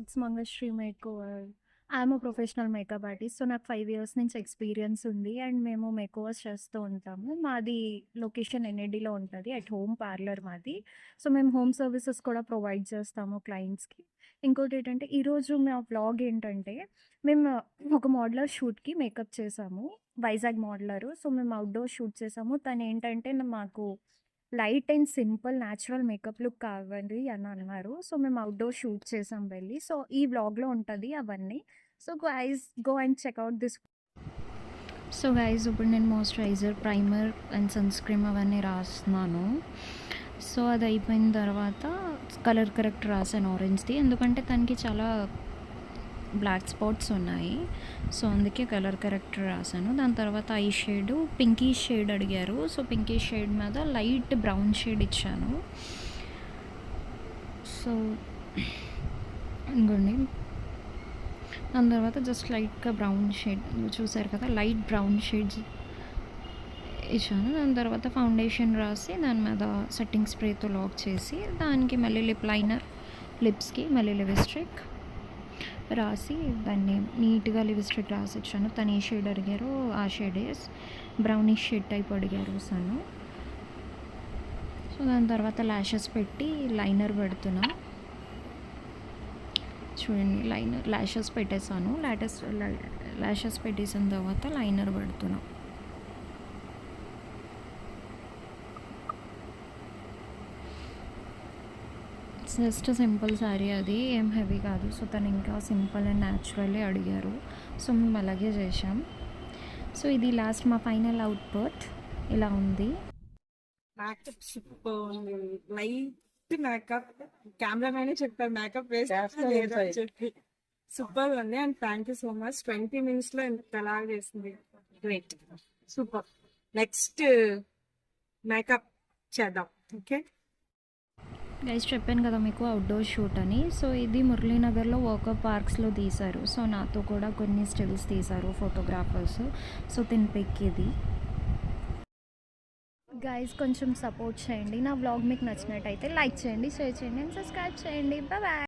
It's Mangashri makeover. I'm a professional makeup artist. So, నాకు 5 years నుంచి experience ఉంది. And మేము మేకోవర్స్ చేస్తూ ఉంటాము. మాది లొకేషన్ ఎన్‌ఏడీలో ఉంటది. అట్ హోమ్ పార్లర్ మాది. సో, మేము హోమ్ సర్వీసెస్ కూడా ప్రొవైడ్ చేస్తాము క్లయింట్స్‌కి. ఇంకోటేంటంటే, ఈరోజు మా వ్లాగ్ ఏంటంటే, మేము ఒక మోడలర్ షూట్‌కి మేకప్ చేశాము. వైజాగ్ మోడలరు. సో, మేము అవుట్‌డోర్ షూట్ చేసాము. తనేంటంటే మాకు light and simple natural makeup look కావాలి అని అన్నారు. సో, మేము అవుట్‌డోర్ షూట్ చేసాం వెళ్ళి. సో, ఈ వ్లాగ్‌లో ఉంటది అవన్నీ. So, guys go and check out this. So, guys ఇప్పుడు నేను moisturiser, primer and sunscreen అవన్నీ రాస్తున్నాను. సో, అది అయిపోయిన తర్వాత కలర్ కరెక్టర్ రాసాను ఆరెంజ్‌ది. ఎందుకంటే తనకి చాలా బ్లాక్ స్పాట్స్ ఉన్నాయి. సో, అందుకే కలర్ కరెక్టర్ రాసాను. దాని తర్వాత ఐ షేడు పింకీ షేడ్ అడిగారు. సో, పింకీ షేడ్ మీద లైట్ బ్రౌన్ షేడ్ ఇచ్చాను. సో, ఇంకోండి దాని తర్వాత జస్ట్ లైట్గా బ్రౌన్ షేడ్ చూసారు కదా, లైట్ బ్రౌన్ షేడ్స్ ఇచ్చాను. దాని తర్వాత ఫౌండేషన్ రాసి దాని మీద సెట్టింగ్ స్ప్రేతో లాక్ చేసి దానికి మళ్ళీ లిప్ లైనర్, లిప్స్కి మళ్ళీ లిప్స్టిక్ రాసి దాన్ని నీట్గా లిప్స్టిక్ రాసి ఇచ్చాను. తను ఏ షేడ్ అడిగారో ఆ షేడే బ్రౌనిష్ షేడ్ టైప్ అడిగారు సను. సో, దాని తర్వాత ల్యాషెస్ పెట్టి లైనర్ పెడుతున్నా. చూడండి ల్యాషెస్ పెట్టేసాను. ల్యాషెస్ పెట్టేసిన తర్వాత లైనర్ పెడుతున్నా. జస్ట్ సింపుల్ శారీ, అది ఏం హెవీ కాదు. సో, తను ఇంకా సింపుల్ అండ్ న్యాచురల్లీ అడిగారు. సో, మేము అలాగే చేసాం. సో, ఇది లాస్ట్ మా ఫైనల్ అవుట్పుట్ ఇలా ఉంది. మేకప్ సూపర్ ఉంది. లైట్ మేకప్, కెమెరామెన్ చెప్పారు మేకప్ వేసి చెప్పి సూపర్ ఉంది. And thank you so much. 20 minutes లో ఎంత అలాగ చేసింది. Great, super. నెక్స్ట్ మేకప్ చేద్దాం. ఓకే గైస్, చెప్పాను కదా మీకు అవుట్డోర్ షూట్ అని. సో, ఇది మురళీనగర్లో వర్కర్ పార్క్స్లో తీశారు. సో, నాతో కూడా కొన్ని స్టిల్స్ తీశారు ఫోటోగ్రాఫర్స్. సో, తిని పిక్ ఇది. గైస్, కొంచెం సపోర్ట్ చేయండి. నా వ్లాగ్ మీకు నచ్చినట్టయితే లైక్ చేయండి, షేర్ చేయండి అండ్ సబ్స్క్రైబ్ చేయండి. బాయ్.